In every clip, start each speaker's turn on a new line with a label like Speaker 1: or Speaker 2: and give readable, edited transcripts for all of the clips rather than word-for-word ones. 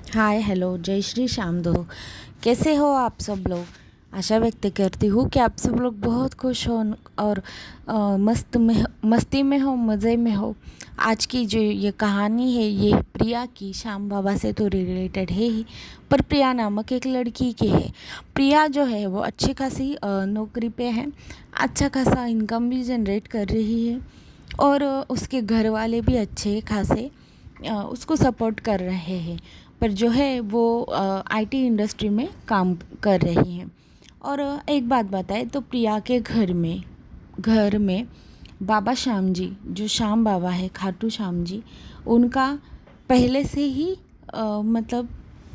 Speaker 1: Hi hello जय श्री श्याम दो। कैसे हो आप सब लोग। आशा व्यक्त करती हूँ कि आप सब लोग बहुत खुश हो और मस्ती में हो, मज़े में हो। आज की जो ये कहानी है ये प्रिया की श्याम बाबा से तो रिलेटेड है ही, पर प्रिया नामक एक लड़की की है। प्रिया जो है वो अच्छी खासी नौकरी पे है, अच्छा खासा इनकम भी जनरेट कर रही है और उसके घर वाले भी अच्छे खासे उसको सपोर्ट कर रहे हैं। पर जो है वो आईटी इंडस्ट्री में काम कर रही हैं। और एक बात बताए तो प्रिया के घर में बाबा श्याम जी, जो श्याम बाबा है, खाटू श्याम जी, उनका पहले से ही मतलब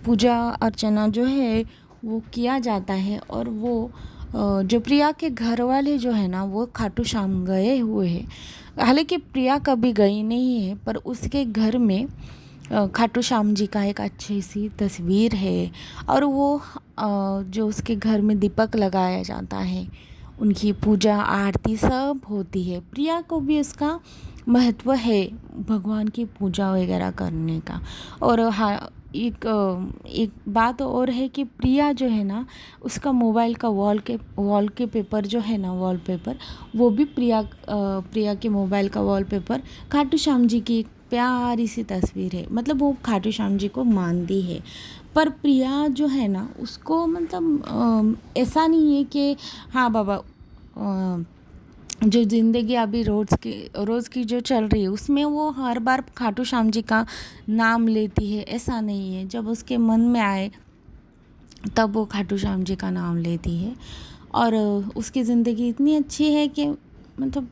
Speaker 1: पूजा अर्चना जो है वो किया जाता है। और वो जो प्रिया के घर वाले जो है ना वो खाटू श्याम गए हुए हैं। हालांकि प्रिया कभी गई नहीं है, पर उसके घर में खाटू श्याम जी का एक अच्छी सी तस्वीर है। और वो जो उसके घर में दीपक लगाया जाता है, उनकी पूजा आरती सब होती है। प्रिया को भी उसका महत्व है भगवान की पूजा वगैरह करने का। और हाँ, एक बात और है कि प्रिया जो है ना उसका मोबाइल का वॉल के पेपर जो है ना, वॉलपेपर, वो भी प्रिया के मोबाइल का वॉलपेपर खाटू श्याम जी की एक प्यारी सी तस्वीर है। मतलब वो खाटू श्याम जी को मानती है। पर प्रिया जो है ना उसको मतलब ऐसा नहीं है कि हाँ बाबा, जो ज़िंदगी अभी रोज़ की जो चल रही है उसमें वो हर बार खाटू श्याम जी का नाम लेती है, ऐसा नहीं है। जब उसके मन में आए तब वो खाटू श्याम जी का नाम लेती है। और उसकी ज़िंदगी इतनी अच्छी है कि मतलब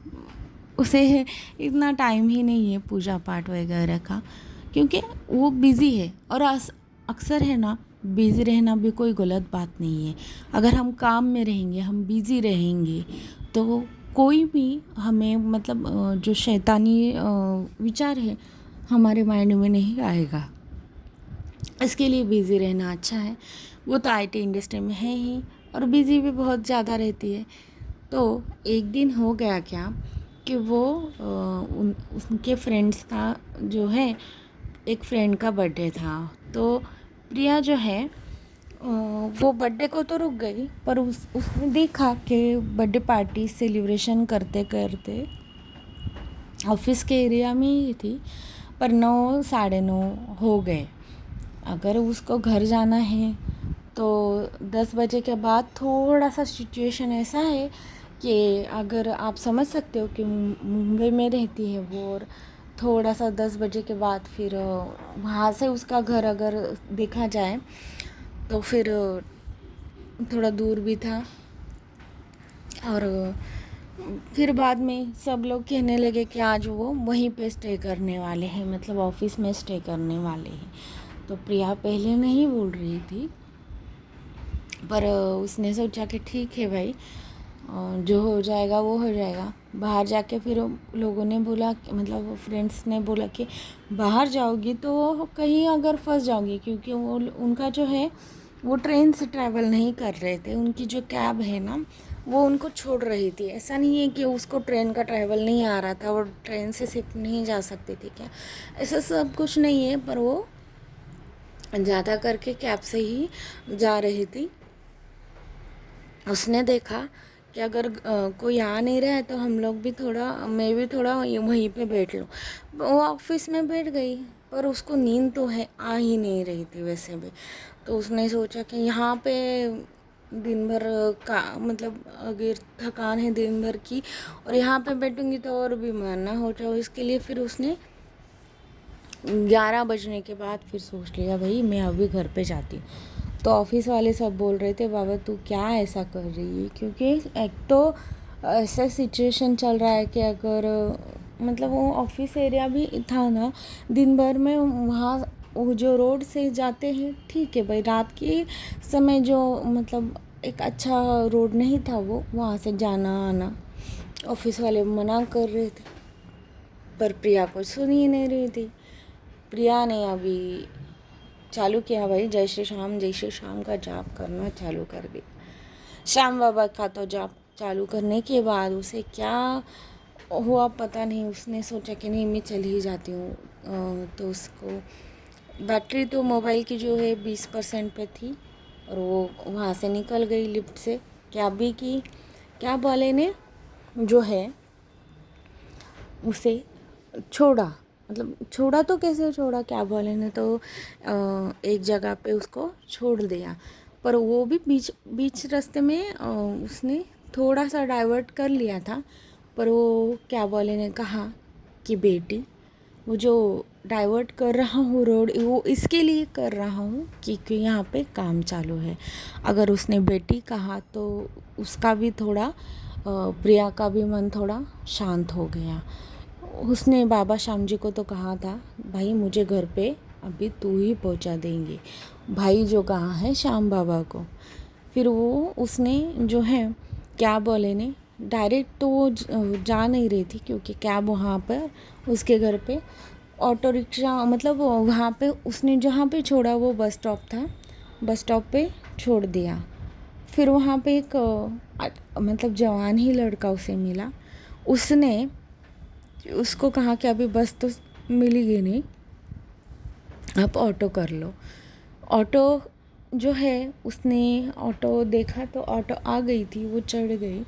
Speaker 1: उसे इतना टाइम ही नहीं है पूजा पाठ वगैरह का, क्योंकि वो बिज़ी है। और अक्सर है ना, बिज़ी रहना भी कोई गलत बात नहीं है। अगर हम काम में रहेंगे, हम बिज़ी रहेंगे, तो कोई भी हमें मतलब जो शैतानी विचार है हमारे माइंड में नहीं आएगा। इसके लिए बिज़ी रहना अच्छा है। वो तो आईटी इंडस्ट्री में है ही और बिज़ी भी बहुत ज़्यादा रहती है। तो एक दिन हो गया क्या कि वो उनके फ्रेंड्स का जो है, एक फ्रेंड का बर्थडे था। तो प्रिया जो है वो बर्थडे को तो रुक गई, पर उसने देखा कि बर्थडे पार्टी सेलिब्रेशन करते करते ऑफिस के एरिया में ही थी, पर 9 साढ़े 9 हो गए। अगर उसको घर जाना है तो 10 बजे के बाद थोड़ा सा सिचुएशन ऐसा है कि अगर आप समझ सकते हो कि मुंबई में रहती है वो, और थोड़ा सा 10 बजे के बाद फिर वहाँ से उसका घर अगर देखा जाए तो फिर थोड़ा दूर भी था। और फिर बाद में सब लोग कहने लगे कि आज वो वहीं पे स्टे करने वाले हैं, मतलब ऑफिस में स्टे करने वाले हैं। तो प्रिया पहले नहीं बोल रही थी, पर उसने सोचा कि ठीक है भाई, जो हो जाएगा वो हो जाएगा। बाहर जाके फिर लोगों ने बोला, मतलब वो फ्रेंड्स ने बोला कि बाहर जाओगी तो कहीं अगर फंस जाओगी, क्योंकि वो उनका जो है वो ट्रेन से ट्रैवल नहीं कर रहे थे। उनकी जो कैब है ना वो उनको छोड़ रही थी। ऐसा नहीं है कि उसको ट्रेन का ट्रैवल नहीं आ रहा था, वो ट्रेन से सिर्फ नहीं जा सकती थी क्या, ऐसा सब कुछ नहीं है। पर वो ज़्यादा करके कैब से ही जा रही थी। उसने देखा कि अगर कोई आ नहीं रहा है तो हम लोग भी थोड़ा, मैं भी थोड़ा वहीं पे बैठ लूँ। वो ऑफिस में बैठ गई, पर उसको नींद तो है आ ही नहीं रही थी वैसे भी। तो उसने सोचा कि यहाँ पे दिन भर का मतलब अगर थकान है दिन भर की, और यहाँ पे बैठूंगी तो और भी मानना हो जाओ। इसके लिए फिर उसने 11 बजने के बाद फिर सोच लिया भाई मैं अभी घर पे जाती हूँ। तो ऑफिस वाले सब बोल रहे थे बाबा तू क्या ऐसा कर रही है, क्योंकि एक तो ऐसा सिचुएशन चल रहा है कि अगर मतलब वो ऑफिस एरिया भी था ना, दिन भर में वहाँ वो जो रोड से जाते हैं ठीक है भाई, रात के समय जो मतलब एक अच्छा रोड नहीं था वो, वहाँ से जाना आना ऑफिस वाले मना कर रहे थे। पर प्रिया को सुन ही नहीं रही थी। प्रिया ने अभी चालू किया भाई, जय श्री श्याम का जाप करना चालू कर दी। श्याम बाबा का तो जाप चालू करने के बाद उसे क्या हुआ पता नहीं, उसने सोचा कि नहीं मैं चली ही जाती हूँ। तो उसको बैटरी तो मोबाइल की जो है 20% पे थी और वो वहाँ से निकल गई लिफ्ट से। कैब भी की, कैब वाले ने जो है उसे छोड़ा, मतलब छोड़ा तो कैसे छोड़ा, कैब वाले ने तो एक जगह पे उसको छोड़ दिया, पर वो भी बीच बीच रास्ते में उसने थोड़ा सा डाइवर्ट कर लिया था। पर वो कैब वाले ने कहा कि बेटी, वो जो डाइवर्ट कर रहा हूँ रोड, वो इसके लिए कर रहा हूँ क्योंकि यहाँ पे काम चालू है। अगर उसने बेटी कहा तो उसका भी थोड़ा प्रिया का भी मन थोड़ा शांत हो गया। उसने बाबा श्याम जी को तो कहा था, भाई मुझे घर पे अभी तू ही पहुँचा देंगे, भाई जो कहा है श्याम बाबा को। फिर वो उसने जो है कैब वाले ने डायरेक्ट तो वो जा नहीं रही थी क्योंकि कैब वहाँ पर उसके घर पे ऑटो रिक्शा, मतलब वहाँ पे उसने जहाँ पे छोड़ा वो बस स्टॉप था, बस स्टॉप पे छोड़ दिया। फिर वहाँ पे एक मतलब जवान ही लड़का उसे मिला। उसने उसको कहा कि अभी बस तो मिलेगी नहीं, आप ऑटो कर लो। ऑटो जो है उसने ऑटो देखा तो ऑटो आ गई थी, वो चढ़ गई।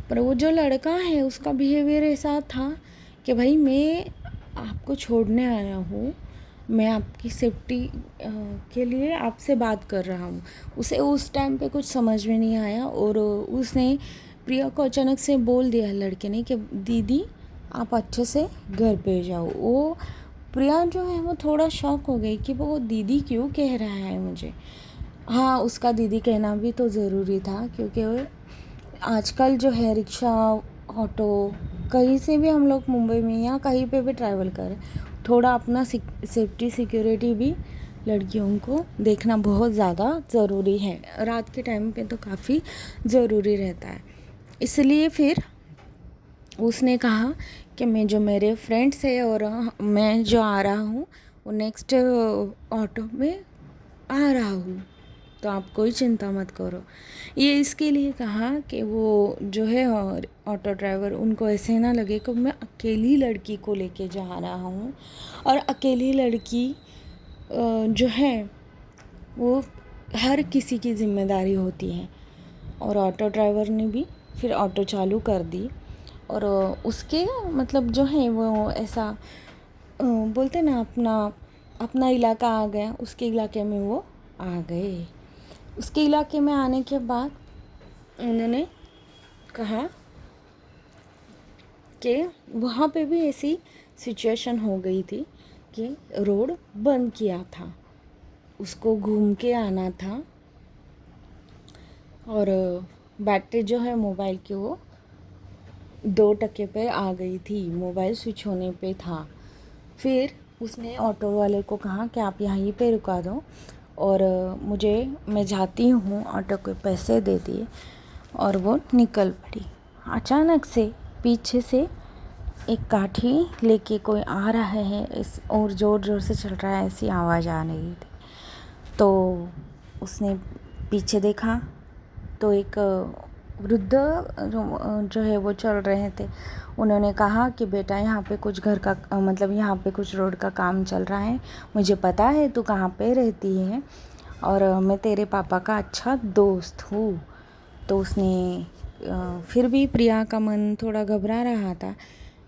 Speaker 1: पर वो जो लड़का है उसका बिहेवियर ऐसा था कि भाई मैं आपको छोड़ने आया हूँ, मैं आपकी सेफ्टी के लिए आपसे बात कर रहा हूँ। उसे उस टाइम पे कुछ समझ में नहीं आया और उसने प्रिया को अचानक से बोल दिया लड़के ने कि दीदी आप अच्छे से घर पे जाओ। वो प्रिया जो है वो थोड़ा शॉक हो गई कि वो दीदी क्यों कह रहा है मुझे। हाँ, उसका दीदी कहना भी तो ज़रूरी था क्योंकि आजकल जो है रिक्शा, ऑटो, कहीं से भी हम लोग मुंबई में या कहीं पे भी ट्रैवल करें, थोड़ा अपना सेफ्टी सिक्योरिटी भी लड़कियों को देखना बहुत ज़्यादा ज़रूरी है। रात के टाइम पे तो काफ़ी ज़रूरी रहता है। इसलिए फिर उसने कहा कि मैं जो मेरे फ्रेंड्स है और मैं जो आ रहा हूँ वो नेक्स्ट ऑटो में आ रहा हूँ, तो आप कोई चिंता मत करो। ये इसके लिए कहा कि वो जो है ऑटो ड्राइवर उनको ऐसे ना लगे कि मैं अकेली लड़की को लेके जा रहा हूँ, और अकेली लड़की जो है वो हर किसी की ज़िम्मेदारी होती है। और ऑटो ड्राइवर ने भी फिर ऑटो चालू कर दी और उसके मतलब जो है वो ऐसा बोलते ना अपना अपना इलाका आ गया, उसके इलाके में वो आ गए। उसके इलाके में आने के बाद उन्होंने कहा कि वहाँ पे भी ऐसी सिचुएशन हो गई थी कि रोड बंद किया था, उसको घूम के आना था और बैटरी जो है मोबाइल की वो 2% पे आ गई थी, मोबाइल स्विच होने पे था। फिर उसने ऑटो वाले को कहा कि आप यहीं पे रुका दो और मैं जाती हूँ, ऑटो के पैसे दे दिए और वो निकल पड़ी। अचानक से पीछे से एक काठी लेके कोई आ रहा है इस और ज़ोर ज़ोर से चल रहा है, ऐसी आवाज़ आ रही थी। तो उसने पीछे देखा तो एक वृद्ध जो है वो चल रहे थे। उन्होंने कहा कि बेटा यहाँ पे कुछ घर का मतलब यहाँ पे कुछ रोड का काम चल रहा है, मुझे पता है तू कहाँ पे रहती है और मैं तेरे पापा का अच्छा दोस्त हूँ। तो उसने फिर भी प्रिया का मन थोड़ा घबरा रहा था।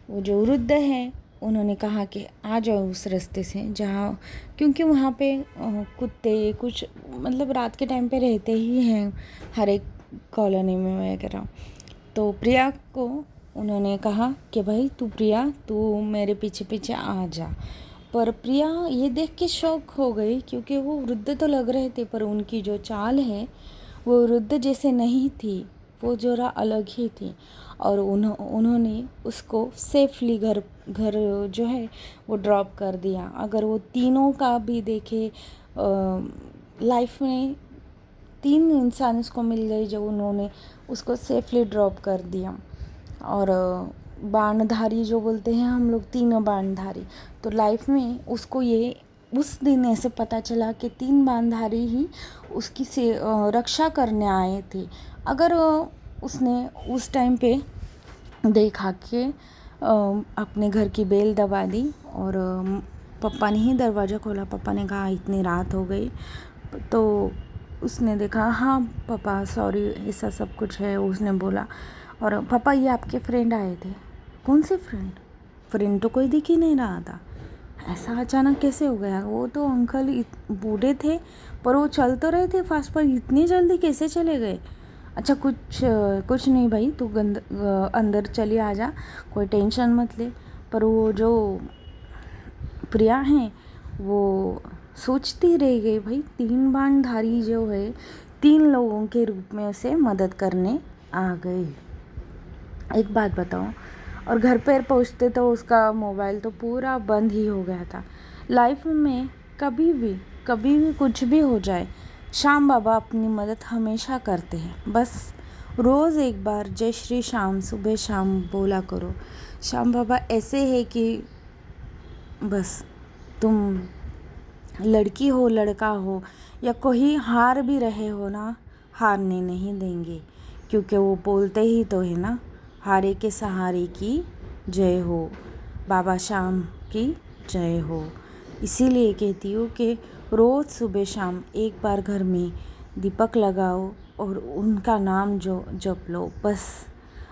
Speaker 1: वो जो वृद्ध है उन्होंने कहा कि आ जाओ उस रास्ते से जहाँ, क्योंकि वहाँ पे कुत्ते कुछ मतलब रात के टाइम पे रहते ही हैं हर एक कॉलोनी में वगैरह। तो प्रिया को उन्होंने कहा कि भाई तू मेरे पीछे पीछे आ जा। पर प्रिया ये देख के शॉक हो गई क्योंकि वो वृद्ध तो लग रहे थे पर उनकी जो चाल है वो वृद्ध जैसे नहीं थी, वो ज़रा अलग ही थी। और उन्होंने उसको सेफली घर घर जो है वो ड्रॉप कर दिया। अगर वो तीनों का भी देखे लाइफ में 3 इंसान उसको मिल गए जो उन्होंने उसको सेफली ड्रॉप कर दिया। और बाणधारी जो बोलते हैं हम लोग, तीनों बाणधारी, तो लाइफ में उसको ये उस दिन ऐसे पता चला कि 3 बाणधारी ही उसकी से रक्षा करने आए थे। अगर उसने उस टाइम पे देखा कि अपने घर की बेल दबा दी और पापा ने ही दरवाज़ा खोला। पापा ने कहा इतनी रात हो गई, तो उसने देखा, हाँ पापा सॉरी ऐसा सब कुछ है, उसने बोला। और पापा ये आपके फ्रेंड आए थे। कौन से फ्रेंड? फ्रेंड तो कोई दिख ही नहीं रहा था। ऐसा अचानक कैसे हो गया? वो तो अंकल बूढ़े थे, पर वो चल तो रहे थे फास्ट, पर इतनी जल्दी कैसे चले गए? अच्छा कुछ नहीं भाई, तू अंदर चली आ जा, कोई टेंशन मत ले। पर वो जो प्रिया हैं वो सोचती रह गई भाई, 3 बाणधारी जो है 3 लोगों के रूप में उसे मदद करने आ गए। एक बात बताओ, और घर पर पहुँचते तो उसका मोबाइल तो पूरा बंद ही हो गया था। लाइफ में कभी भी कुछ भी हो जाए, श्याम बाबा अपनी मदद हमेशा करते हैं। बस रोज़ एक बार जय श्री श्याम सुबह शाम बोला करो। श्याम बाबा ऐसे है कि बस तुम लड़की हो लड़का हो या कोई हार भी रहे हो ना, हारने नहीं देंगे, क्योंकि वो बोलते ही तो है ना, हारे के सहारे की जय हो, बाबा श्याम की जय हो। इसीलिए कहती हूँ कि रोज़ सुबह शाम एक बार घर में दीपक लगाओ और उनका नाम जो जप लो, बस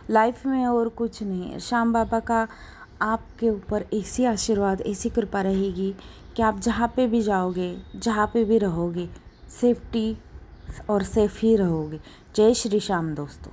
Speaker 1: लाइफ में और कुछ नहीं। श्याम बाबा का आपके ऊपर ऐसी आशीर्वाद, ऐसी कृपा रहेगी कि आप जहाँ पे भी जाओगे, जहाँ पे भी रहोगे, सेफ्टी और सेफ ही रहोगे। जय श्री श्याम दोस्तों।